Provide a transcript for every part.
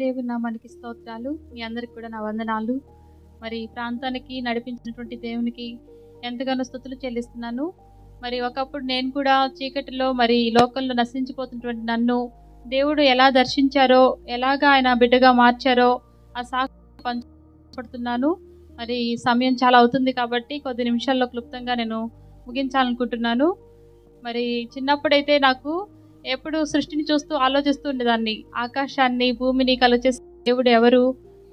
దేవుని నామానికి స్తోత్రాలు. మీ అందరికి కూడా నా వందనాలు. మరి ఈ ప్రాంతానికి నడిపించినటువంటి దేవునికి ఎంతగానో స్తుతులు చెల్లిస్తున్నాను. మరి ఒకప్పుడు నేను కూడా చీకటిలో మరి ఈ లోకంలో నశించిపోతున్నటువంటి నన్ను దేవుడు ఎలా దర్శించారో, ఎలాగా ఆయన బిడ్డగా మార్చారో ఆ సాక్షి పంచుపడుతున్నాను. మరి సమయం చాలా అవుతుంది కాబట్టి కొద్ది నిమిషాల్లో క్లుప్తంగా నేను ముగించాలనుకుంటున్నాను. మరి చిన్నప్పుడైతే నాకు ఎప్పుడు సృష్టిని చూస్తూ ఆలోచిస్తూ ఉండేదాన్ని. ఆకాశాన్ని, భూమిని కలుగజేసే దేవుడు ఎవరు?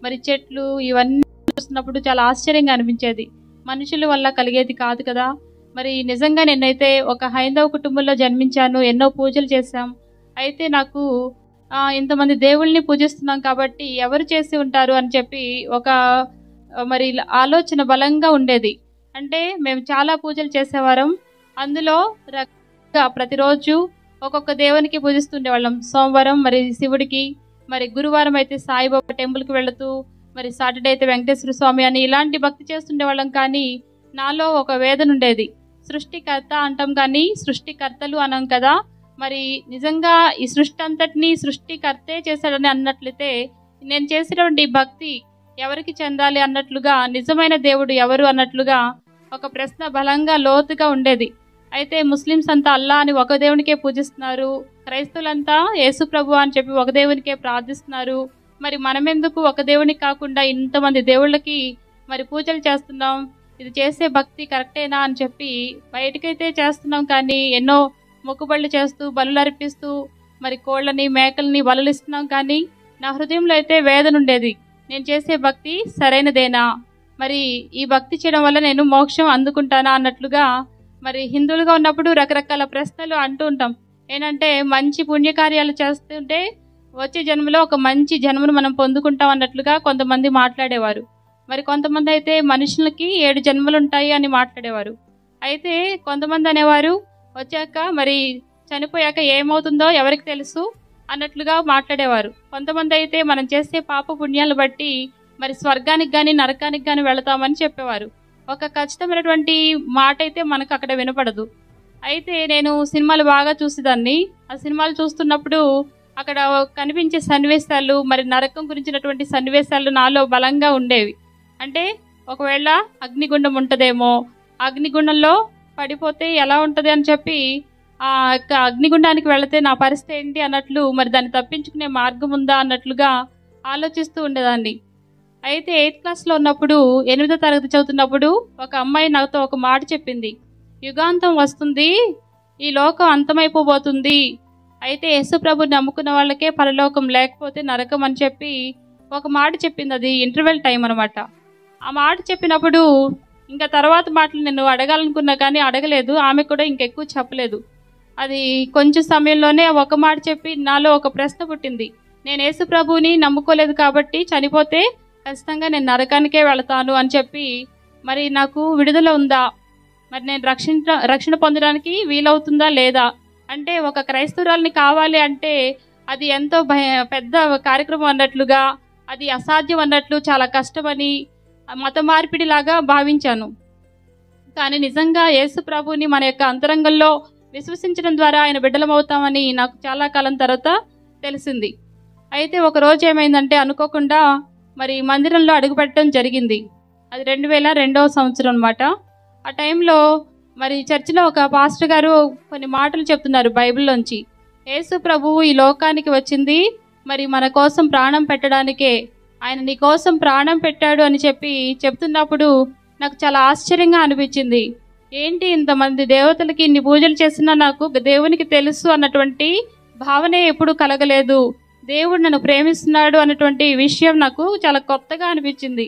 మరి చెట్లు ఇవన్నీ చూస్తున్నప్పుడు చాలా ఆశ్చర్యంగా అనిపించేది. మనుషుల వల్ల కలిగేది కాదు కదా. మరి నిజంగా నేనైతే ఒక హైందవ కుటుంబంలో జన్మించాను. ఎన్నో పూజలు చేశాం. అయితే నాకు ఇంతమంది దేవుళ్ళని పూజిస్తున్నాం కాబట్టి ఎవరు చేసి ఉంటారు అని చెప్పి ఒక మరి ఆలోచన బలంగా ఉండేది. అంటే మేము చాలా పూజలు చేసేవారం. అందులో ప్రతిరోజు ఒక్కొక్క దేవునికి పూజిస్తుండేవాళ్ళం. సోమవారం మరి శివుడికి, మరి గురువారం అయితే సాయిబాబా టెంపుల్కి వెళుతూ, మరి సాటర్డే అయితే వెంకటేశ్వర స్వామి అని ఇలాంటి భక్తి చేస్తుండేవాళ్ళం. కానీ నాలో ఒక వేదన ఉండేది. సృష్టికర్త అంటాం కానీ సృష్టికర్తలు అనం కదా. మరి నిజంగా ఈ సృష్టి అంతటినీ సృష్టికర్తే చేశాడని అన్నట్లయితే నేను చేసినటువంటి భక్తి ఎవరికి చెందాలి అన్నట్లుగా, నిజమైన దేవుడు ఎవరు అన్నట్లుగా ఒక ప్రశ్న బలంగా లోతుగా ఉండేది. అయితే ముస్లిమ్స్ అంతా అల్లా అని ఒక దేవునికే పూజిస్తున్నారు, క్రైస్తవులంతా యేసు ప్రభు అని చెప్పి ఒక దేవునికే ప్రార్థిస్తున్నారు. మరి మనమెందుకు ఒక దేవునికి కాకుండా ఇంతమంది దేవుళ్ళకి మరి పూజలు చేస్తున్నాం? ఇది చేసే భక్తి కరెక్టేనా అని చెప్పి బయటకైతే చేస్తున్నాం, కానీ ఎన్నో మొక్కుబళ్ళు చేస్తూ బలులు అర్పిస్తూ మరి కోళ్ళని మేకల్ని బలులు ఇస్తున్నాం. కానీ నా హృదయంలో అయితే వేదన ఉండేది. నేను చేసే భక్తి సరైనదేనా? మరి ఈ భక్తి చేయడం వల్ల నేను మోక్షం అందుకుంటానా అన్నట్లుగా. మరి హిందువులుగా ఉన్నప్పుడు రకరకాల ప్రశ్నలు అంటూ ఉంటాం. ఏంటంటే మంచి పుణ్యకార్యాలు చేస్తుంటే వచ్చే జన్మలో ఒక మంచి జన్మను మనం పొందుకుంటాం అన్నట్లుగా కొంతమంది మాట్లాడేవారు. మరి కొంతమంది అయితే మనుషులకి 7 జన్మలు ఉంటాయి అని మాట్లాడేవారు. అయితే కొంతమంది అనేవారు వచ్చాక మరి చనిపోయాక ఏమవుతుందో ఎవరికి తెలుసు అన్నట్లుగా మాట్లాడేవారు. కొంతమంది అయితే మనం చేసే పాప పుణ్యాలు బట్టి మరి స్వర్గానికి కానీ నరకానికి కానీ వెళతామని చెప్పేవారు. ఒక ఖచ్చితమైనటువంటి మాట అయితే మనకు అక్కడ వినపడదు. అయితే నేను సినిమాలు బాగా చూసేదాన్ని. ఆ సినిమాలు చూస్తున్నప్పుడు అక్కడ కనిపించే సన్నివేశాలు, మరి నరకం గురించినటువంటి సన్నివేశాలు నాలో బలంగా ఉండేవి. అంటే ఒకవేళ అగ్నిగుండం ఉంటుందేమో, అగ్నిగుండంలో పడిపోతే ఎలా ఉంటుంది అని చెప్పి ఆ యొక్క అగ్నిగుండానికి వెళితే నా పరిస్థితి ఏంటి అన్నట్లు, మరి దాన్ని తప్పించుకునే మార్గం ఉందా అన్నట్లుగా ఆలోచిస్తూ ఉండేదాన్ని. అయితే 8th క్లాస్లో ఉన్నప్పుడు, 8వ తరగతి చదువుతున్నప్పుడు ఒక అమ్మాయి నాతో ఒక మాట చెప్పింది. యుగాంతం వస్తుంది, ఈ లోకం అంతమైపోబోతుంది, అయితే యేసు ప్రభుని నమ్ముకున్న వాళ్ళకే పరలోకం లేకపోతే నరకం అని చెప్పి ఒక మాట చెప్పింది. అది ఇంటర్వెల్ టైం అనమాట. ఆ మాట చెప్పినప్పుడు ఇంకా తర్వాత మాటలు నేను అడగాలనుకున్నా కానీ అడగలేదు. ఆమె కూడా ఇంకెక్కువ చెప్పలేదు. అది కొంచెం సమయంలోనే ఒక మాట చెప్పి నాలో ఒక ప్రశ్న పుట్టింది. నేను యేసు ప్రభుని నమ్ముకోలేదు కాబట్టి చనిపోతే ఖచ్చితంగా నేను నరకానికే వెళతాను అని చెప్పి, మరి నాకు విడుదల ఉందా? మరి నేను రక్షణ పొందడానికి వీలవుతుందా లేదా? అంటే ఒక క్రైస్తవురాల్ని కావాలి అంటే అది ఎంతో పెద్ద కార్యక్రమం అన్నట్లుగా, అది అసాధ్యం అన్నట్లు, చాలా కష్టమని మత మార్పిడిలాగా భావించాను. కానీ నిజంగా యేసు ప్రభుని మన యొక్క అంతరంగంలో విశ్వసించడం ద్వారా ఆయన బిడ్డలమవుతామని నాకు చాలా కాలం తర్వాత తెలిసింది. అయితే ఒక రోజు ఏమైందంటే అనుకోకుండా మరి మందిరంలో అడుగుపెట్టడం జరిగింది. అది 2002వ సంవత్సరం అనమాట. ఆ టైంలో మరి చర్చిలో ఒక పాస్టర్ గారు కొన్ని మాటలు చెప్తున్నారు బైబిల్లోంచి. యేసు ప్రభువు ఈ లోకానికి వచ్చింది మరి మన కోసం ప్రాణం పెట్టడానికే, ఆయన నీ కోసం ప్రాణం పెట్టాడు అని చెప్పి చెప్తున్నప్పుడు నాకు చాలా ఆశ్చర్యంగా అనిపించింది. ఏంటి ఇంతమంది దేవతలకి ఇన్ని పూజలు చేసినా నాకు దేవునికి తెలుసు అన్నటువంటి భావనే ఎప్పుడు కలగలేదు. దేవుడు నన్ను ప్రేమిస్తున్నాడు అన్నటువంటి విషయం నాకు చాలా కొత్తగా అనిపించింది.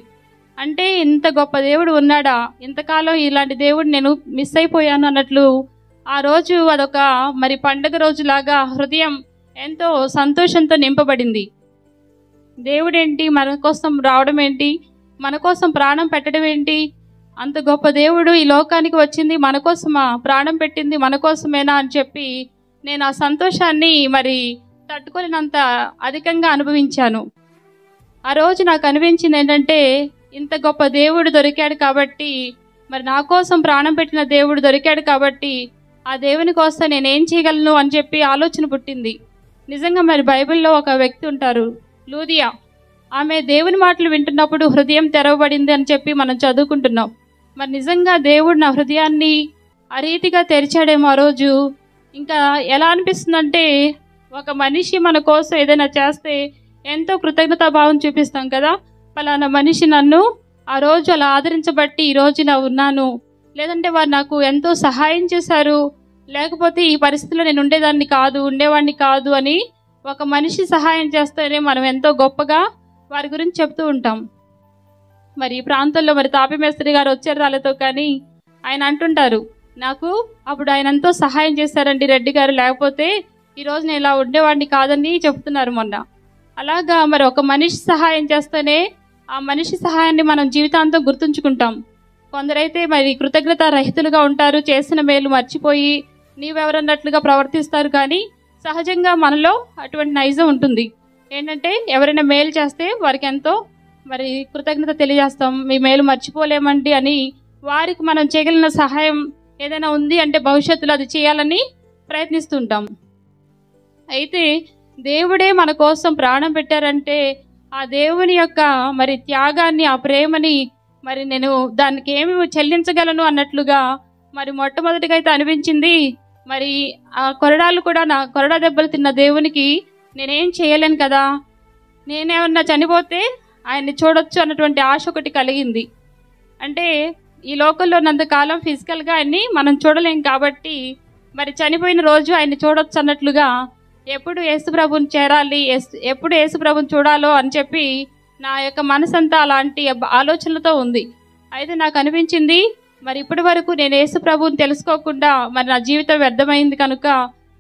అంటే ఇంత గొప్ప దేవుడు ఉన్నాడా, ఇంతకాలం ఇలాంటి దేవుడు నేను మిస్ అయిపోయాను అన్నట్లు ఆ రోజు అదొక మరి పండగ రోజులాగా హృదయం ఎంతో సంతోషంతో నింపబడింది. దేవుడేంటి మన కోసం రావడం ఏంటి, మన కోసం ప్రాణం పెట్టడం ఏంటి, అంత గొప్ప దేవుడు ఈ లోకానికి వచ్చింది మన కోసమా, ప్రాణం పెట్టింది మన కోసమేనా అని చెప్పి నేను ఆ సంతోషాన్ని మరి తట్టుకోలేనంత అధికంగా అనుభవించాను. ఆ రోజు నాకు అనిపించింది ఏంటంటే, ఇంత గొప్ప దేవుడు దొరికాడు కాబట్టి, మరి నా కోసం ప్రాణం పెట్టిన దేవుడు దొరికాడు కాబట్టి ఆ దేవుని కోసం నేనేం చేయగలను అని చెప్పి ఆలోచన పుట్టింది. నిజంగా మరి బైబిల్లో ఒక వ్యక్తి ఉంటారు, లూదియా, ఆమె దేవుని మాటలు వింటున్నప్పుడు హృదయం తెరవబడింది అని చెప్పి మనం చదువుకుంటున్నాం. మరి నిజంగా దేవుడు నా హృదయాన్ని ఆ రీతిగా తెరిచాడేమో ఆ రోజు. ఇంకా ఎలా అనిపిస్తుందంటే, ఒక మనిషి మన కోసం ఏదైనా చేస్తే ఎంతో కృతజ్ఞతాభావం చూపిస్తాం కదా. పలానా మనిషి నన్ను ఆ రోజు అలా ఆదరించబట్టి ఈరోజు ఇలా ఉన్నాను, లేదంటే వారు నాకు ఎంతో సహాయం చేశారు, లేకపోతే ఈ పరిస్థితిలో నేను ఉండేవాడిని కాదు అని ఒక మనిషి సహాయం చేస్తేనే మనం ఎంతో గొప్పగా వారి గురించి చెప్తూ ఉంటాం. మరి ఈ ప్రాంతంలో మరి తాపి మేస్త్రి గారు వచ్చారు రాళ్ళతో, కానీ ఆయన అంటుంటారు, నాకు అప్పుడు ఆయన ఎంతో సహాయం చేశారండి రెడ్డి గారు, లేకపోతే ఈరోజు నేను ఇలా ఉండేవాడిని కాదని చెప్తున్నారు మొన్న. అలాగా మరి ఒక మనిషి సహాయం చేస్తేనే ఆ మనిషి సహాయాన్ని మనం జీవితాంతం గుర్తుంచుకుంటాం. కొందరైతే మరి కృతజ్ఞత రహితులుగా ఉంటారు, చేసిన మేలు మర్చిపోయి నీవెవరన్నట్లుగా ప్రవర్తిస్తారు. కానీ సహజంగా మనలో అటువంటి నైజం ఉంటుంది. ఏంటంటే ఎవరైనా మేలు చేస్తే వారికి ఎంతో మరి కృతజ్ఞత తెలియజేస్తాం. మీ మేలు మర్చిపోలేమండి అని వారికి మనం చేయగలిగిన సహాయం ఏదైనా ఉంది అంటే భవిష్యత్తులో అది చేయాలని ప్రయత్నిస్తుంటాం. అయితే దేవుడే మన కోసం ప్రాణం పెట్టారంటే ఆ దేవుని యొక్క మరి త్యాగాన్ని, ఆ ప్రేమని మరి నేను దానికి ఏమి చెల్లించగలను అన్నట్లుగా మరి మొట్టమొదటిగా అయితే అనిపించింది. మరి ఆ కొరడాలు కూడా, నా కొరడా దెబ్బలు తిన్న దేవునికి నేనేం చేయలేను కదా, నేనేమన్నా చనిపోతే ఆయన్ని చూడొచ్చు అన్నటువంటి ఆశ ఒకటి కలిగింది. అంటే ఈ లోకంలో ఉన్నంతకాలం ఫిజికల్గా ఆయన్ని మనం చూడలేం కాబట్టి మరి చనిపోయిన రోజు ఆయన్ని చూడొచ్చు అన్నట్లుగా ఎప్పుడు యేసుప్రభుని చేరాలి, ఎప్పుడు యేసుప్రభుని చూడాలో అని చెప్పి నా యొక్క మనసంతా అలాంటి ఆలోచనలతో ఉంది. అయితే నాకు అనిపించింది, మరి ఇప్పటి వరకు నేను యేసుప్రభుని తెలుసుకోకుండా మరి నా జీవితం వ్యర్థమైంది కనుక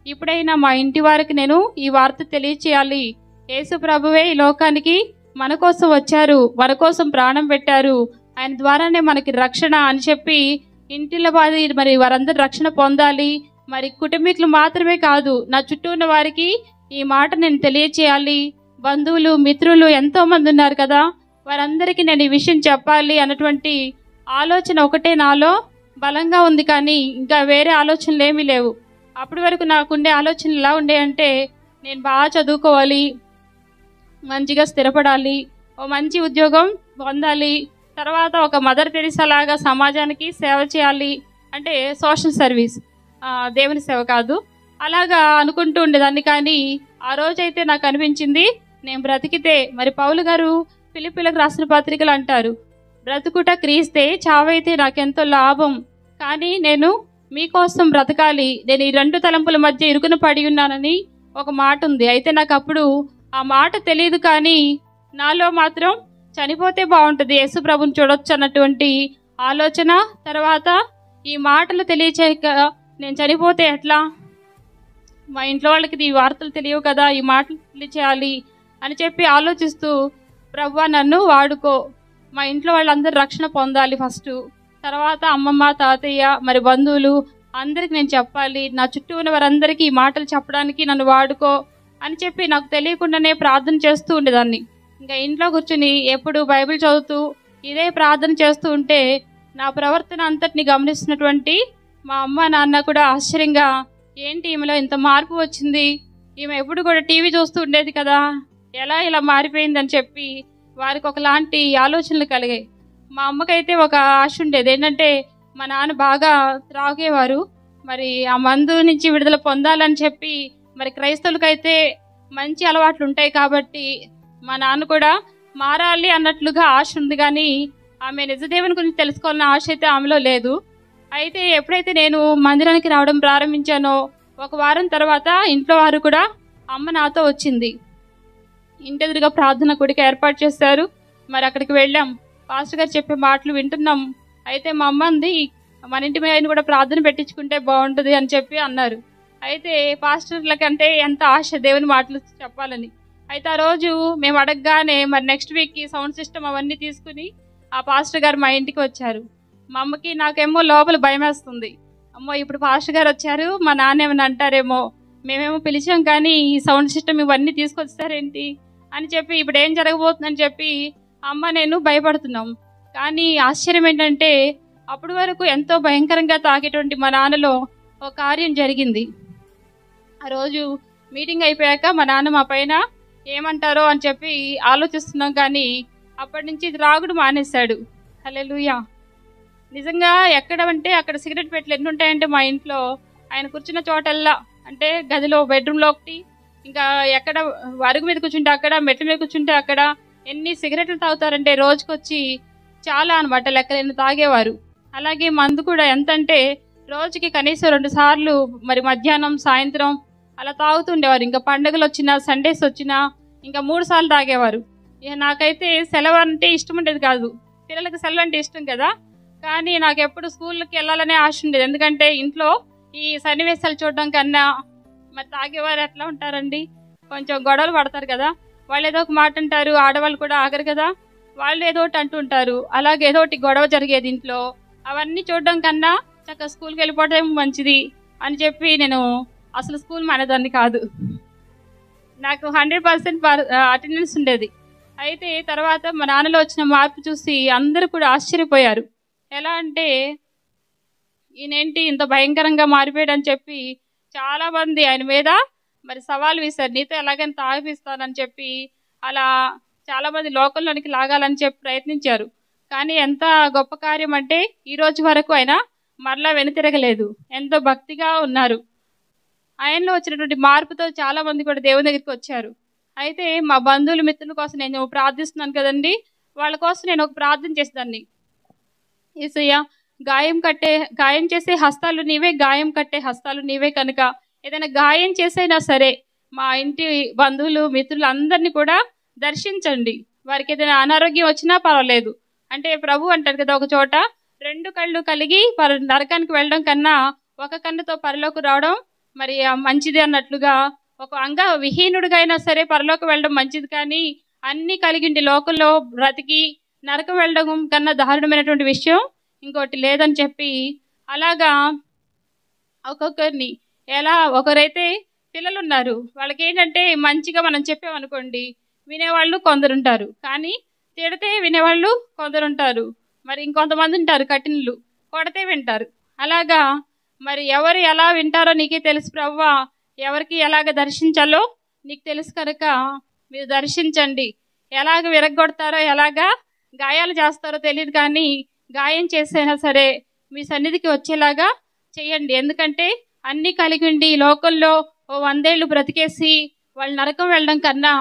ఇప్పుడైనా మా ఇంటి వారికి నేను ఈ వార్త తెలియచేయాలి. యేసుప్రభువే ఈ లోకానికి మన కోసం వచ్చారు, మన కోసం ప్రాణం పెట్టారు, ఆయన ద్వారానే మనకి రక్షణ అని చెప్పి ఇంటిలో మరి వారందరూ రక్షణ పొందాలి. మరి కుటుంబీకులు మాత్రమే కాదు, నా చుట్టూ ఉన్న వారికి ఈ మాట నేను తెలియచేయాలి. బంధువులు, మిత్రులు ఎంతోమంది ఉన్నారు కదా, వారందరికీ నేను ఈ విషయం చెప్పాలి అన్నటువంటి ఆలోచన ఒకటే నాలో బలంగా ఉంది. కానీ ఇంకా వేరే ఆలోచనలు ఏమీ లేవు. అప్పటి వరకు నాకుండే ఆలోచనలు ఎలా ఉండేయంటే, నేను బాగా చదువుకోవాలి, మంచిగా స్థిరపడాలి, ఓ మంచి ఉద్యోగం పొందాలి, తర్వాత ఒక మదర్ తెరిసా లాగా సమాజానికి సేవ చేయాలి, అంటే సోషల్ సర్వీస్, దేవుని సేవ కాదు, అలాగా అనుకుంటూ ఉండేదాన్ని. కానీ ఆ రోజైతే నాకు అనిపించింది, నేను బ్రతికితే, మరి పౌలు గారు ఫిలిప్పీలకు రాసిన పత్రికలు అంటారు, బ్రతుకుట క్రీస్తే, చావైతే నాకెంతో లాభం, కానీ నేను మీకోసం బ్రతకాలి, నేను ఈ రెండు తలంపుల మధ్య ఇరుకున పడి ఉన్నానని ఒక మాట ఉంది. అయితే నాకు అప్పుడు ఆ మాట తెలియదు, కానీ నాలో మాత్రం చనిపోతే బాగుంటుంది, యేసుప్రభుని చూడొచ్చు అన్నటువంటి ఆలోచన. తర్వాత ఈ మాటలు తెలియచేయక నేను చనిపోతే ఎట్లా, మా ఇంట్లో వాళ్ళకి ఈ వార్తలు తెలియవు కదా, ఈ మాటలు తెలియచేయాలి అని చెప్పి ఆలోచిస్తూ, ప్రభువా నన్ను వాడుకో, మా ఇంట్లో వాళ్ళందరూ రక్షణ పొందాలి ఫస్ట్, తర్వాత అమ్మమ్మ, తాతయ్య, మరి బంధువులు అందరికి నేను చెప్పాలి, నా చుట్టూ ఉన్న వారందరికీ ఈ మాటలు చెప్పడానికి నన్ను వాడుకో అని చెప్పి నాకు తెలియకుండానే ప్రార్థన చేస్తూ ఉండేదాన్ని. ఇంకా ఇంట్లో కూర్చుని ఎప్పుడు బైబిల్ చదువుతూ ఇదే ప్రార్థన చేస్తూ ఉంటే నా ప్రవర్తన అంతటిని గమనిస్తున్నటువంటి మా అమ్మ నాన్న కూడా ఆశ్చర్యంగా, ఏంటి ఈమెలో ఇంత మార్పు వచ్చింది, ఈమె ఎప్పుడు కూడా టీవీ చూస్తూ ఉండేది కదా, ఎలా ఇలా మారిపోయిందని చెప్పి వారికి ఒకలాంటి ఆలోచనలు కలిగాయి. మా అమ్మకైతే ఒక ఆశ ఉండేది, ఏంటంటే మా నాన్న బాగా త్రాగేవారు, మరి ఆ మందు నుంచి విడుదల పొందాలని చెప్పి, మరి క్రైస్తవులకైతే మంచి అలవాట్లు ఉంటాయి కాబట్టి మా నాన్న కూడా మారాలి అన్నట్లుగా ఆశ ఉంది. కానీ ఆమె నిజదేవుని గురించి తెలుసుకోవాలన్న ఆశ అయితే ఆమెలో లేదు. అయితే ఎప్పుడైతే నేను మందిరానికి రావడం ప్రారంభించానో ఒక వారం తర్వాత ఇంట్లో వారు కూడా, అమ్మ నాతో వచ్చింది, ఇంటి ఎదురుగా ప్రార్థన కూడిక ఏర్పాటు చేశారు. మరి అక్కడికి వెళ్ళాం, పాస్టర్ గారు చెప్పే మాటలు వింటున్నాం. అయితే మా అమ్మ అంది, మన ఇంటి మీద కూడా ప్రార్థన పెట్టించుకుంటే బాగుంటుంది అని చెప్పి అన్నారు. అయితే పాస్టర్లకంటే ఎంత ఆశ దేవుని మాటలు చెప్పాలని. అయితే ఆ రోజు మేము అడగగానే మరి నెక్స్ట్ వీక్కి సౌండ్ సిస్టమ్ అవన్నీ తీసుకుని ఆ పాస్టర్ గారు మా ఇంటికి వచ్చారు. మా అమ్మకి నాకేమో లోపల భయం వేస్తుంది, అమ్మో ఇప్పుడు పాస్టర్ గారు వచ్చారు, మా నాన్న ఏమైనా అంటారేమో, మేమేమో పిలిచాం కానీ ఈ సౌండ్ సిస్టమ్ ఇవన్నీ తీసుకొచ్చారేంటి అని చెప్పి, ఇప్పుడు ఏం జరగబోతుందని చెప్పి అమ్మ నేను భయపడుతున్నాం. కానీ ఆశ్చర్యం ఏంటంటే, అప్పటి వరకు ఎంతో భయంకరంగా తాగేటువంటి మా నాన్నలో ఒక కార్యం జరిగింది. ఆ రోజు మీటింగ్ అయిపోయాక మా నాన్న మా పైన ఏమంటారో అని చెప్పి ఆలోచిస్తున్నాం. కానీ అప్పటి నుంచి త్రాగుడు మానేశాడు. హల్లెలూయా. నిజంగా ఎక్కడ అంటే అక్కడ సిగరెట్ పెట్టెలు ఎన్ని ఉంటాయంటే మా ఇంట్లో ఆయన కూర్చున్న చోటల్లా, అంటే గదిలో బెడ్రూమ్లో ఒకటి, ఇంకా ఎక్కడ అరుగు మీద కూర్చుంటే అక్కడ, మెట్ల మీద కూర్చుంటే అక్కడ ఎన్ని సిగరెట్లు తాగుతారంటే రోజుకొచ్చి చాలా అనమాట, లెక్కలేని తాగేవారు. అలాగే మందు కూడా ఎంత అంటే రోజుకి కనీసం 2 సార్లు, మరి మధ్యాహ్నం సాయంత్రం అలా తాగుతుండేవారు. ఇంకా పండుగలు వచ్చినా సండేస్ వచ్చినా ఇంకా 3 సార్లు తాగేవారు. ఇక నాకైతే సెలవు అంటే ఇష్టం ఉండేది కాదు. పిల్లలకి సెలవు అంటే ఇష్టం కదా, కానీ నాకు ఎప్పుడు స్కూల్కి వెళ్ళాలనే ఆశ ఉండేది. ఎందుకంటే ఇంట్లో ఈ సన్నివేశాలు చూడడం కన్నా మరి తాగేవారు ఎట్లా ఉంటారండి, కొంచెం గొడవలు పడతారు కదా, వాళ్ళు ఏదో ఒక మాట అంటారు, ఆడవాళ్ళు కూడా ఆగరు కదా, వాళ్ళు ఏదో ఒకటి అంటుంటారు. అలాగే ఏదో ఒకటి గొడవ జరిగేది ఇంట్లో. అవన్నీ చూడడం కన్నా చక్కగా స్కూల్కి వెళ్ళిపోవడం మంచిది అని చెప్పి నేను అసలు స్కూల్ మానేదాన్ని కాదు. నాకు 100% అటెండెన్స్ ఉండేది. అయితే తర్వాత మా నాన్నలో వచ్చిన మార్పు చూసి అందరూ కూడా ఆశ్చర్యపోయారు. ఎలా అంటే ఈయనేంటి ఇంత భయంకరంగా మారిపోయాడు అని చెప్పి చాలామంది ఆయన మీద మరి సవాల్ వేశారు. నీతో ఎలాగైనా తాగిపిస్తానని చెప్పి అలా చాలామంది లోకంలోనికి లాగాలని చెప్పి ప్రయత్నించారు. కానీ ఎంత గొప్ప కార్యం అంటే ఈ రోజు వరకు ఆయన మరలా వెనుతిరగలేదు. ఎంతో భక్తిగా ఉన్నారు. ఆయనలో వచ్చినటువంటి మార్పుతో చాలామంది కూడా దేవుని దగ్గరికి వచ్చారు. అయితే మా బంధువులు మిత్రుల కోసం నేను ప్రార్థిస్తున్నాను కదండి, వాళ్ళ కోసం నేను ఒక ప్రార్థన చేసేదాన్ని. యేసయ్య, గాయం చేసే హస్తాలు నీవే, గాయం కట్టే హస్తాలు నీవే కనుక ఏదైనా గాయం చేసైనా సరే మా ఇంటి బంధువులు మిత్రులు అందరినీ కూడా దర్శించండి. వారికి ఏదైనా అనారోగ్యం వచ్చినా పర్వాలేదు. అంటే ప్రభు అంటారు కదా, ఒక చోట 2 కళ్ళు కలిగి నరకానికి వెళ్ళడం కన్నా ఒక కన్నుతో పరలోకి రావడం మరి మంచిది అన్నట్లుగా, ఒక అంగ విహీనుడిగా అయినా సరే పరలోకి వెళ్ళడం మంచిది, కానీ అన్ని కలిగిండి లోకంలో బ్రతికి నరకం వెళ్ళడం కన్నా దారుణమైనటువంటి విషయం ఇంకోటి లేదని చెప్పి, అలాగా ఒక్కొక్కరిని ఎలా, ఒకరైతే పిల్లలు ఉన్నారు, వాళ్ళకి ఏంటంటే మంచిగా మనం చెప్పామనుకోండి వినేవాళ్ళు కొందరుంటారు, కానీ తిడితే వినేవాళ్ళు కొందరుంటారు. మరి ఇంకొంతమంది ఉంటారు కఠినులు, కొడితే వింటారు. అలాగా మరి ఎవరు ఎలా వింటారో నీకే తెలుసు ప్రభువా, ఎవరికి ఎలాగ దర్శించాలో నీకు తెలుసు కనుక మీరు దర్శించండి. ఎలాగ విరగొడతారో ఎలాగా గాయాలు చేస్తారో తెలియదు, కానీ గాయం చేసైనా సరే మీ సన్నిధికి వచ్చేలాగా చేయండి. ఎందుకంటే అన్నీ కలిగి ఉండి ఈ లోకంలో 100 ఏళ్ళు బ్రతికేసి వాళ్ళు నరకం వెళ్ళడం కన్నా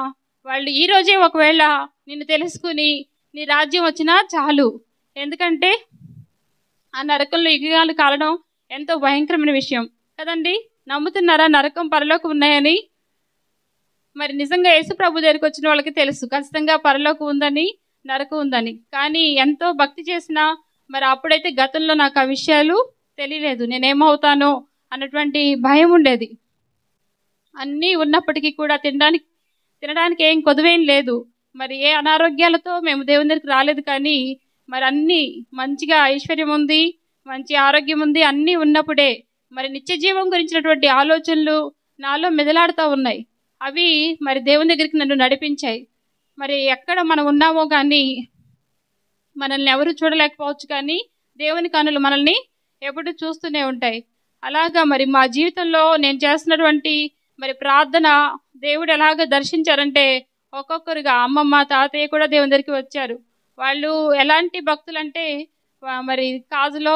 వాళ్ళు ఈరోజే ఒకవేళ నిన్ను తెలుసుకుని నీ రాజ్యం వచ్చినా చాలు. ఎందుకంటే ఆ నరకంలో యుగాలు కాలడం ఎంతో భయంకరమైన విషయం కదండి. నమ్ముతున్నారా నరకం పరలోకం ఉన్నాయని? మరి నిజంగా యేసు ప్రభు దగ్గరికి వచ్చిన వాళ్ళకి తెలుసు ఖచ్చితంగా పరలోకం ఉందని, నరకం ఉందని. కానీ ఎంతో భక్తి చేసినా మరి అప్పుడైతే గతంలో నాకు ఆ విషయాలు తెలియలేదు. నేనేమవుతానో అన్నటువంటి భయం ఉండేది. అన్నీ ఉన్నప్పటికీ కూడా తినడానికి ఏం కొదువేం లేదు. మరి ఏ అనారోగ్యాలతో మేము దేవుని దగ్గరికి రాలేదు, కానీ మరి అన్నీ మంచిగా ఐశ్వర్యం ఉంది, మంచి ఆరోగ్యం ఉంది. అన్నీ ఉన్నప్పుడే మరి నిత్య జీవం గురించినటువంటి ఆలోచనలు నాలో మెదలాడుతూ ఉన్నాయి. అవి మరి దేవుని దగ్గరికి నన్ను నడిపించాయి. మరి ఎక్కడ మనం ఉన్నామో కానీ మనల్ని ఎవరు చూడలేకపోవచ్చు, కానీ దేవుని కన్నులు మనల్ని ఎప్పుడు చూస్తూనే ఉంటాయి. అలాగా మరి మా జీవితంలో నేను చేస్తున్నటువంటి మరి ప్రార్థన దేవుడు ఎలాగ దర్శించారంటే, ఒక్కొక్కరుగా అమ్మమ్మ తాతయ్య కూడా దేవుని దగ్గరికి వచ్చారు. వాళ్ళు ఎలాంటి భక్తులంటే మరి కాజులో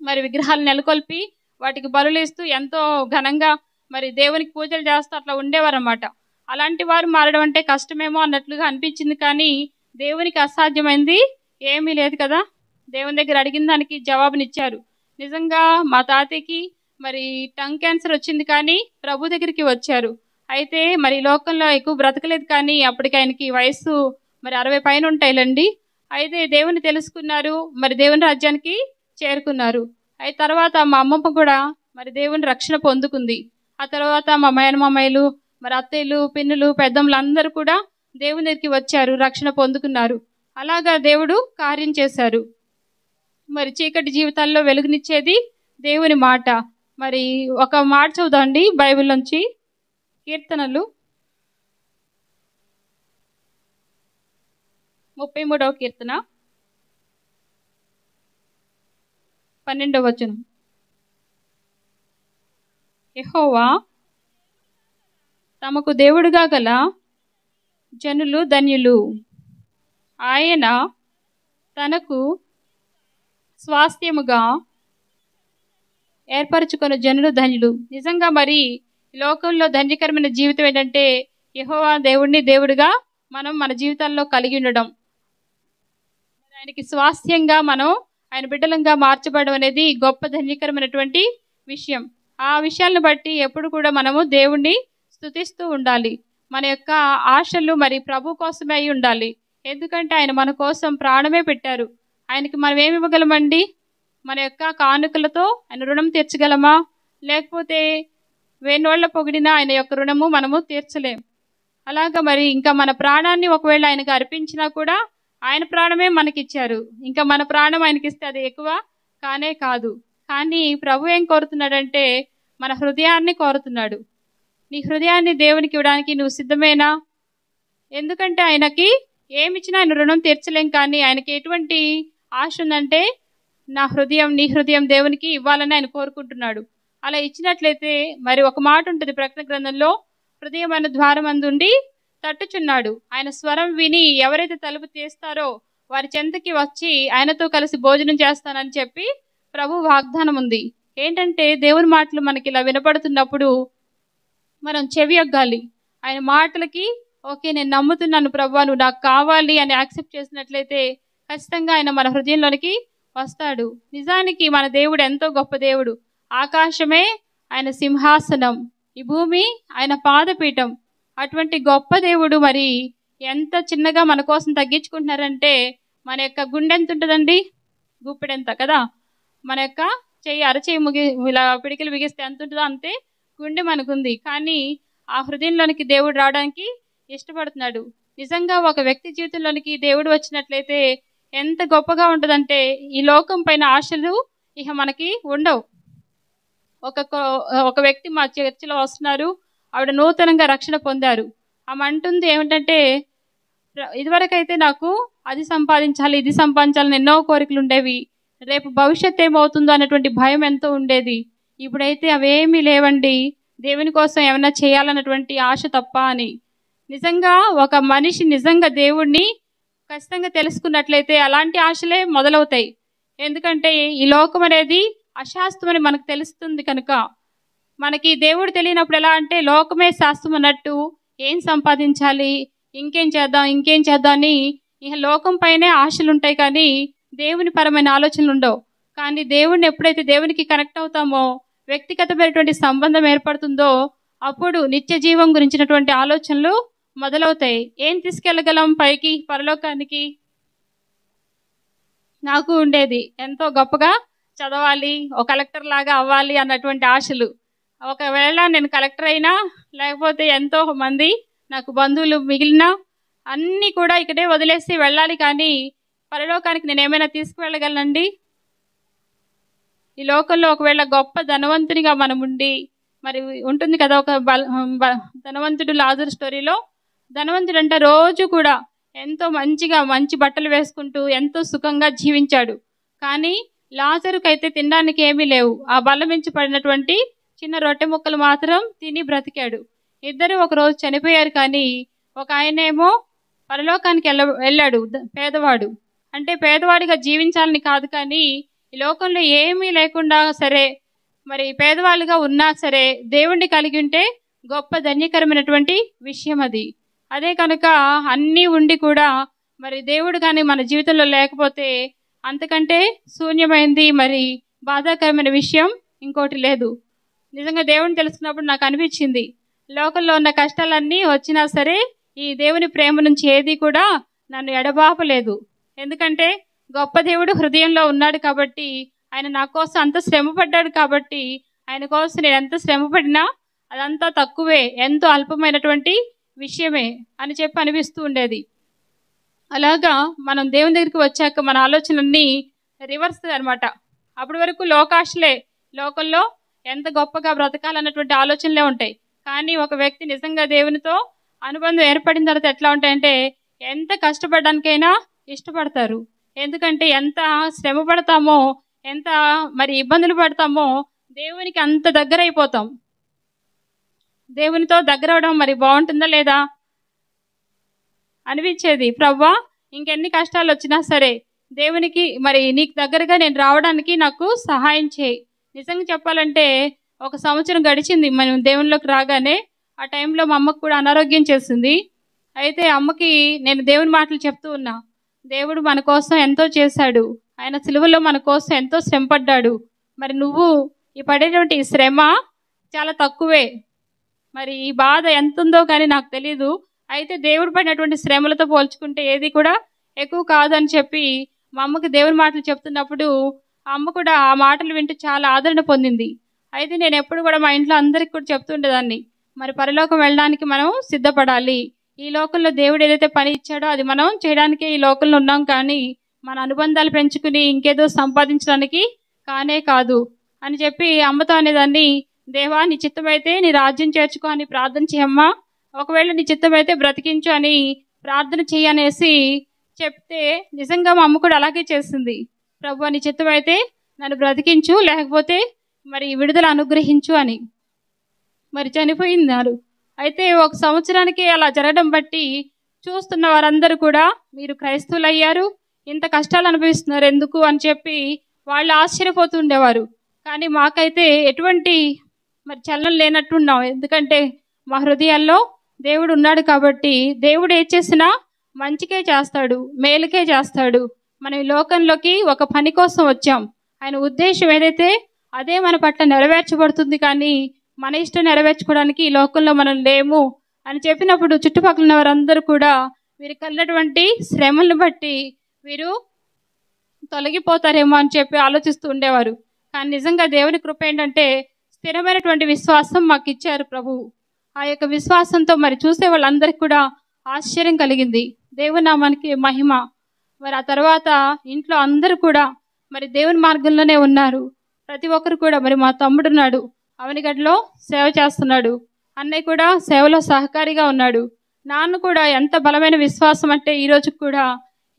మరి విగ్రహాలు నెలకొల్పి వాటికి బలులు ఇస్తూ ఎంతో ఘనంగా మరి దేవునికి పూజలు చేస్తూ అట్లా ఉండేవారన్నమాట. అలాంటి వారు మారడం అంటే కష్టమేమో అన్నట్లుగా అనిపించింది, కానీ దేవునికి అసాధ్యమైంది ఏమీ లేదు కదా. దేవుని దగ్గర అడిగిన దానికి జవాబునిచ్చారు. నిజంగా మా తాతయ్యకి మరి టంగ్ క్యాన్సర్ వచ్చింది, కానీ ప్రభు దగ్గరికి వచ్చారు. అయితే మరి లోకంలో ఎక్కువ బ్రతకలేదు, కానీ అప్పటికి ఆయనకి వయసు మరి 60 పైన ఉంటాయిలండి. అయితే దేవుని తెలుసుకున్నారు, మరి దేవుని రాజ్యానికి చేరుకున్నారు. అయితే తర్వాత మా అమ్మమ్మ కూడా మరి దేవుని రక్షణ పొందుకుంది. ఆ తర్వాత మా మేనమామయ్యలు, మరి అత్తయ్యలు, పిన్నులు, పెద్దమ్మలు అందరూ కూడా దేవుని దగ్గరికి వచ్చారు, రక్షణ పొందుకున్నారు. అలాగా దేవుడు కార్యం చేశారు. మరి చీకటి జీవితాల్లో వెలుగునిచ్చేది దేవుని మాట. మరి ఒక మాట చదువుదాండి బైబిల్ నుంచి, కీర్తనలు 33వ కీర్తన 12వ వచనం. యెహోవా తమకు దేవుడుగా గల జనులు ధన్యులు. ఆయన తనకు స్వాస్థ్యముగా ఏర్పరచుకున్న జనులు ధన్యులు. నిజంగా మరి ఈ లోకంలో ధన్యకరమైన జీవితం ఏంటంటే యెహోవా దేవుడిని దేవుడిగా మనం మన జీవితాల్లో కలిగి ఉండడం, ఆయనకి స్వాస్థ్యంగా మనం ఆయన బిడ్డలంగా మార్చబడడం అనేది గొప్ప ధన్యకరమైనటువంటి విషయం. ఆ విషయాలను బట్టి ఎప్పుడు కూడా మనము దేవుణ్ణి స్తుతిస్తూ ఉండాలి. మన యొక్క ఆశలు మరి ప్రభు కోసమే అయి ఉండాలి. ఎందుకంటే ఆయన మన కోసం ప్రాణమే పెట్టారు. ఆయనకి మనం ఏమి ఇవ్వగలమండి? మన యొక్క కానుకలతో ఆయన రుణం తీర్చగలమా? లేకపోతే వేణోళ్ళ పొగిడిన ఆయన యొక్క రుణము మనము తీర్చలేం. అలాగా మరి ఇంకా మన ప్రాణాన్ని ఒకవేళ ఆయనకు అర్పించినా కూడా ఆయన ప్రాణమే మనకిచ్చారు. ఇంకా మన ప్రాణం ఆయనకి ఇస్తే అది ఎక్కువ కానే కాదు. కానీ ప్రభు ఏం కోరుతున్నాడంటే మన హృదయాన్ని కోరుతున్నాడు. నీ హృదయాన్ని దేవునికి ఇవ్వడానికి నువ్వు సిద్ధమేనా? ఎందుకంటే ఆయనకి ఏమిచ్చినా ఆయన రుణం తీర్చలేం. కానీ ఆయనకి ఎటువంటి ఆశ ఉందంటే నా హృదయం, నీ హృదయం దేవునికి ఇవ్వాలని ఆయన కోరుకుంటున్నాడు. అలా ఇచ్చినట్లయితే మరి ఒక మాట ఉంటుంది ప్రకటన గ్రంథంలో, హృదయం అన్న ద్వారం అందుండి తట్టుచున్నాడు. ఆయన స్వరం విని ఎవరైతే తలుపు తీస్తారో వారి చెంతకి వచ్చి ఆయనతో కలిసి భోజనం చేస్తానని చెప్పి ప్రభు వాగ్దానం ఉంది. ఏంటంటే దేవుని మాటలు మనకి ఇలా వినపడుతున్నప్పుడు మనం చెవి యొగ్గాలి. ఆయన మాటలకి ఓకే నేను నమ్ముతున్నాను ప్రభువా, నువ్వు నాకు కావాలి అని యాక్సెప్ట్ చేసినట్లయితే ఖచ్చితంగా ఆయన మన హృదయంలోనికి వస్తాడు. నిజానికి మన దేవుడు ఎంతో గొప్ప దేవుడు. ఆకాశమే ఆయన సింహాసనం, ఈ భూమి ఆయన పాదపీఠం. అటువంటి గొప్ప దేవుడు మరి ఎంత చిన్నగా మన కోసం తగ్గించుకుంటున్నారంటే మన యొక్క గుండె ఎంత ఉంటుందండి? గుప్పెడంత కదా. మన యొక్క చెయ్యి అరచేయి ఇలా పిడికిలు బిగిస్తే ఎంత ఉంటుందో అంతే గుండె మనకుంది. కానీ ఆ హృదయంలోనికి దేవుడు రావడానికి ఇష్టపడుతున్నాడు. నిజంగా ఒక వ్యక్తి జీవితంలోనికి దేవుడు వచ్చినట్లయితే ఎంత గొప్పగా ఉంటుందంటే ఈ లోకం పైన ఆశలు ఇక మనకి ఉండవు. ఒక వ్యక్తి మా చర్చిలో వస్తున్నారు. ఆవిడ నూతనంగా రక్షణ పొందారు. ఆమె అంటుంది ఏమిటంటే, ఇదివరకైతే నాకు అది సంపాదించాలి, ఇది సంపాదించాలని ఎన్నో కోరికలు ఉండేవి. రేపు భవిష్యత్తు ఏమవుతుందో అన్నటువంటి భయం ఎంతో ఉండేది. ఇప్పుడైతే అవేమీ లేవండి. దేవుని కోసం ఏమైనా చేయాలన్నటువంటి ఆశ తప్ప అని. నిజంగా ఒక మనిషి నిజంగా దేవుణ్ణి ఖచ్చితంగా తెలుసుకున్నట్లయితే అలాంటి ఆశలే మొదలవుతాయి. ఎందుకంటే ఈ లోకం అనేది అశాస్త్రమని మనకు తెలుస్తుంది కనుక. మనకి దేవుడు తెలియనప్పుడు ఎలా అంటే లోకమే శాస్త్రం అన్నట్టు ఏం సంపాదించాలి, ఇంకేం చేద్దాం అని ఇక లోకం పైనే ఆశలు ఉంటాయి. కానీ దేవుని పరమైన ఆలోచనలు ఉండవు. కానీ దేవుడిని ఎప్పుడైతే దేవునికి కనెక్ట్ అవుతామో, వ్యక్తిగతమైనటువంటి సంబంధం ఏర్పడుతుందో అప్పుడు నిత్య జీవం గురించినటువంటి ఆలోచనలు మొదలవుతాయి. ఏం తీసుకెళ్ళగలం పైకి పరలోకానికి? నాకు ఉండేది ఎంతో గొప్పగా చదవాలి, ఒక కలెక్టర్ లాగా అవ్వాలి అన్నటువంటి ఆశలు. ఒకవేళ నేను కలెక్టర్ అయినా లేకపోతే ఎంతో మంది నాకు బంధువులు మిగిలినా అన్నీ కూడా ఇక్కడే వదిలేసి వెళ్ళాలి. కానీ పరలోకానికి నేను ఏమైనా తీసుకువెళ్ళగలనండి? ఈ లోకంలో ఒకవేళ గొప్ప ధనవంతునిగా మనం ఉండి మరి ఉంటుంది కదా, ఒక ధనవంతుడు లాజరు స్టోరీలో ధనవంతుడు అంటే రోజు కూడా ఎంతో మంచి బట్టలు వేసుకుంటూ ఎంతో సుఖంగా జీవించాడు. కానీ లాజరుకైతే తినడానికి ఏమీ లేవు. ఆ బల్ల మించి పడినటువంటి చిన్న రొట్టె ముక్కలు మాత్రం తిని బ్రతికాడు. ఇద్దరు ఒకరోజు చనిపోయారు. కానీ ఒక ఆయనేమో పరలోకానికి వెళ్ళాడు, పేదవాడు. అంటే పేదవాడిగా జీవించాలని కాదు, కానీ ఈ లోకంలో ఏమీ లేకుండా సరే మరి పేదవాళ్ళుగా ఉన్నా సరే దేవుణ్ణి కలిగి ఉంటే గొప్ప ధన్యకరమైనటువంటి విషయం అది. అదే కనుక అన్నీ ఉండి కూడా మరి దేవుడు కానీ మన జీవితంలో లేకపోతే అంతకంటే శూన్యమైంది మరి బాధాకరమైన విషయం ఇంకోటి లేదు. నిజంగా దేవుని తెలుసుకున్నప్పుడు నాకు అనిపించింది, లోకంలో ఉన్న కష్టాలన్నీ వచ్చినా సరే ఈ దేవుని ప్రేమ నుంచి ఏది కూడా నన్ను ఎడబాపలేదు. ఎందుకంటే గొప్ప దేవుడు హృదయంలో ఉన్నాడు కాబట్టి, ఆయన నా కోసం అంత శ్రమ పడ్డాడు కాబట్టి ఆయన కోసం నేను ఎంత శ్రమ పడినా అదంతా తక్కువే, ఎంతో అల్పమైనటువంటి విషయమే అని చెప్పి అనిపిస్తూ ఉండేది. అలాగా మనం దేవుని దగ్గరికి వచ్చాక మన ఆలోచనలన్నీ రివర్స్ అనమాట. అప్పటి వరకు లోకాశలే, లోకంలో ఎంత గొప్పగా బ్రతకాలన్నటువంటి ఆలోచనలే ఉంటాయి. కానీ ఒక వ్యక్తి నిజంగా దేవునితో అనుబంధం ఏర్పడిన తర్వాత ఎట్లా ఉంటాయంటే ఎంత కష్టపడడానికైనా ఇష్టపడతారు. ఎందుకంటే ఎంత శ్రమ పడతామో, ఎంత మరి ఇబ్బందులు పడతామో దేవునికి అంత దగ్గర అయిపోతాం. దేవునితో దగ్గర అవడం మరి బాగుంటుందా లేదా అనిపించేది. ప్రవ్వా, ఇంకెన్ని కష్టాలు వచ్చినా సరే దేవునికి మరి నీకు దగ్గరగా నేను రావడానికి నాకు సహాయం చేయి. నిజంగా చెప్పాలంటే 1 సంవత్సరం గడిచింది మనం దేవునిలోకి రాగానే. ఆ టైంలో మా అమ్మకు కూడా అనారోగ్యం చేసింది. అయితే అమ్మకి నేను దేవుని మాటలు చెప్తూ ఉన్నా. దేవుడు మన కోసం ఎంతో చేశాడు, ఆయన సిలువలో మన కోసం ఎంతో శ్రమ పడ్డాడు. మరి నువ్వు ఈ పడేటువంటి శ్రమ చాలా తక్కువే, మరి ఈ బాధ ఎంత ఉందో కానీ నాకు తెలీదు. అయితే దేవుడు పడినటువంటి శ్రమలతో పోల్చుకుంటే ఏది కూడా ఎక్కువ కాదని చెప్పి మా అమ్మకి దేవుని మాటలు చెప్తున్నప్పుడు ఆ అమ్మ కూడా ఆ మాటలు వింటూ చాలా ఆదరణ పొందింది. అయితే నేను ఎప్పుడు కూడా మా ఇంట్లో అందరికి కూడా చెప్తుండేదాన్ని, మరి పరలోకం వెళ్ళడానికి మనం సిద్ధపడాలి. ఈ లోకంలో దేవుడు ఏదైతే పని ఇచ్చాడో అది మనం చేయడానికే ఈ లోకంలో ఉన్నాం, కానీ మన అనుబంధాలు పెంచుకుని ఇంకేదో సంపాదించడానికి కానే కాదు అని చెప్పి అమ్మతో అనేదాన్ని. దేవా, నీ చిత్తమైతే నీ రాజ్యం చేర్చుకో అని ప్రార్థన చేయమ్మా, ఒకవేళ నీ చిత్తమైతే బ్రతికించు అని ప్రార్థన చేయనేసి చెప్తే నిజంగా మా అమ్మ కూడా అలాగే చేసింది. ప్రభు, నీ చిత్తమైతే నన్ను బ్రతికించు, లేకపోతే మరి విడుదల అనుగ్రహించు అని. మరి చనిపోయినారు. అయితే 1 సంవత్సరానికి అలా జరగడం బట్టి చూస్తున్న వారందరూ కూడా మీరు క్రైస్తవులు అయ్యారు, ఇంత కష్టాలు అనుభవిస్తున్నారు ఎందుకు అని చెప్పి వాళ్ళు ఆశ్చర్యపోతుండేవారు. కానీ మాకైతే ఎటువంటి మరి చలనం లేనట్టున్నాం. ఎందుకంటే మా హృదయాల్లో దేవుడు ఉన్నాడు కాబట్టి దేవుడు ఏం చేసినా మంచికే చేస్తాడు, మేలుకే చేస్తాడు. మనం ఈ లోకంలోకి ఒక పని కోసం వచ్చాం. ఆయన ఉద్దేశం ఏదైతే అదే మన పట్ల నెరవేర్చబడుతుంది, కానీ మన ఇష్టం నెరవేర్చుకోవడానికి ఈ లోకంలో మనం లేము అని చెప్పినప్పుడు చుట్టుపక్కల ఉన్న వారందరూ కూడా వీరికి కలిగినటువంటి శ్రమలను బట్టి వీరు తొలగిపోతారేమో అని చెప్పి ఆలోచిస్తూ ఉండేవారు. కానీ నిజంగా దేవుని కృప ఏంటంటే స్థిరమైనటువంటి విశ్వాసం మాకు ఇచ్చారు ప్రభువు. ఆ యొక్క విశ్వాసంతో మరి చూసే వాళ్ళందరికీ కూడా ఆశ్చర్యం కలిగింది. దేవుని నామానికి మహిమ. మరి ఆ తర్వాత ఇంట్లో అందరూ కూడా మరి దేవుని మార్గంలోనే ఉన్నారు. ప్రతి ఒక్కరు కూడా మరి మా తమ్ముడున్నాడు, అవనిగడ్డలో సేవ చేస్తున్నాడు. అన్నయ్య కూడా సేవలో సహకారిగా ఉన్నాడు. నాన్న కూడా ఎంత బలమైన విశ్వాసం అంటే ఈరోజు కూడా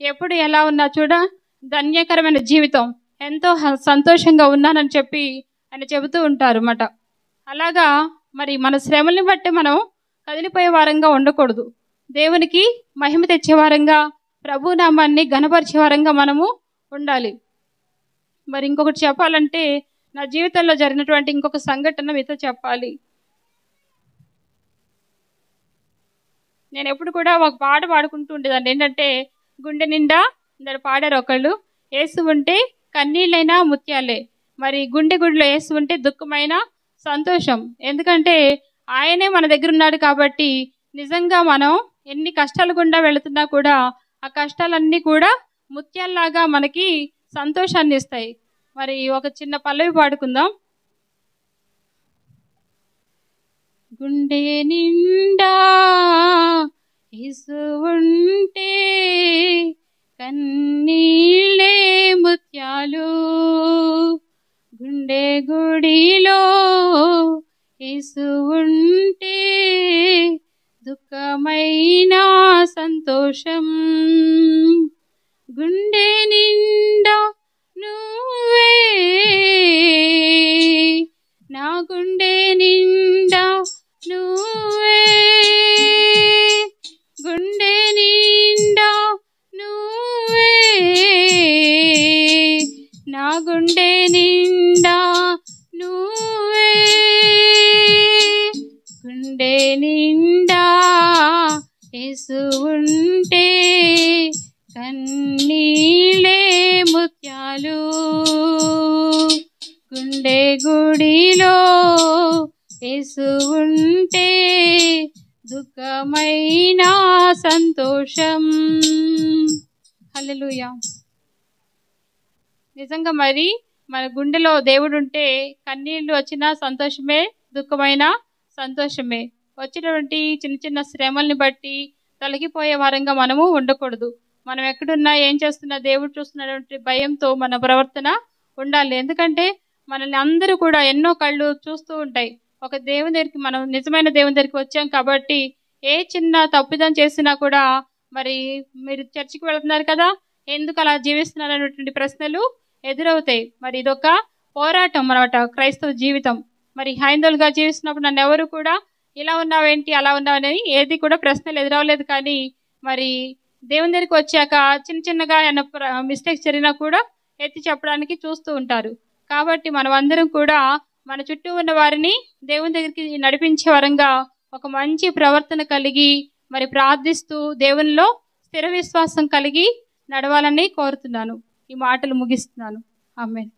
ఎప్పుడు ఎలా ఉన్నా చూడ ధన్యకరమైన జీవితం, ఎంతో సంతోషంగా ఉన్నానని చెప్పి ఆయన చెబుతూ ఉంటారు అన్నమాట. అలాగా మరి మన శ్రమల్ని బట్టి మనం కదిలిపోయే వారంగా ఉండకూడదు. దేవునికి మహిమ తెచ్చే వారంగా, ప్రభు నామాన్ని ఘనపరిచే వారంగా మనము ఉండాలి. మరి ఇంకొకటి చెప్పాలంటే నా జీవితంలో జరిగినటువంటి ఇంకొక సంఘటన మీతో చెప్పాలి. నేను ఎప్పుడు కూడా ఒక పాట పాడుకుంటూ ఉండేదాన్ని. ఏంటంటే గుండె నిండా అందరు పాడారు ఒకళ్ళు, యేసు ఉంటే కన్నీళ్ళైనా ముత్యాలే. మరి గుండె గుడిలో యేసు ఉంటే దుఃఖమైన సంతోషం. ఎందుకంటే ఆయనే మన దగ్గర ఉన్నాడు కాబట్టి నిజంగా మనం ఎన్ని కష్టాలు గుండా వెళుతున్నా కూడా ఆ కష్టాలన్నీ కూడా ముత్యాల్లాగా మనకి సంతోషాన్ని ఇస్తాయి. మరి ఒక చిన్న పల్లవి పాడుకుందాం. గుండె నిండా యేసు ఉంటే కన్నీళ్ళే ముత్యాలు, గుండె గుడిలో యేసు ఉంటే దుఃఖమైన సంతోషం. గుండె నిండా నువ్వే, నా గుండె నిండా నువ్వే, గుండె నిండా నువ్వే, నా గుండె నిండా నువ్వే, గుండె నిండా యేసు ఉంటే కన్నీళ్ళే ముత్యాలు, గుండె గుడిలో యేసు ఉంటే దుఃఖమైన సంతోషం. హల్లెలూయా. నిజంగా మరి మన గుండెలో దేవుడు ఉంటే కన్నీళ్లు వచ్చినా సంతోషమే, దుఃఖమైన సంతోషమే. వచ్చినటువంటి చిన్న చిన్న శ్రమల్ని బట్టి తొలగిపోయే వారంగా మనము ఉండకూడదు. మనం ఎక్కడున్నా ఏం చేస్తున్నా దేవుడు చూస్తున్నటువంటి భయంతో మన ప్రవర్తన ఉండాలి. ఎందుకంటే మనల్ని అందరూ కూడా ఎన్నో కళ్ళు చూస్తూ ఉంటాయి. ఒక దేవుని దగ్గరికి, మనం నిజమైన దేవుని దగ్గరికి వచ్చాం కాబట్టి ఏ చిన్న తప్పిదం చేసినా కూడా మరి మీరు చర్చికి వెళ్తున్నారు కదా, ఎందుకు అలా జీవిస్తున్నారు అనేటువంటి ప్రశ్నలు ఎదురవుతాయి. మరి ఇదొక పోరాటం అన్నమాట క్రైస్తవ జీవితం. మరి హైందవులుగా జీవిస్తున్నప్పుడు నన్ను ఎవరు కూడా ఇలా ఉన్నావేంటి అలా ఉన్నావని ఏది కూడా ప్రశ్నలు ఎదురవలేదు. కానీ మరి దేవుని దగ్గరికి వచ్చాక చిన్న చిన్నగా ఏమైనా మిస్టేక్స్ జరిగినా కూడా ఎత్తి చెప్పడానికి చూస్తూ ఉంటారు. కాబట్టి మనమందరం కూడా మన చుట్టూ ఉన్న వారిని దేవుని దగ్గరికి నడిపించే వరంగా ఒక మంచి ప్రవర్తన కలిగి మరి ప్రార్థిస్తూ దేవునిలో స్థిర విశ్వాసం కలిగి నడవాలని కోరుతున్నాను. ఈ మాటలు ముగిస్తున్నాను. ఆమేన్.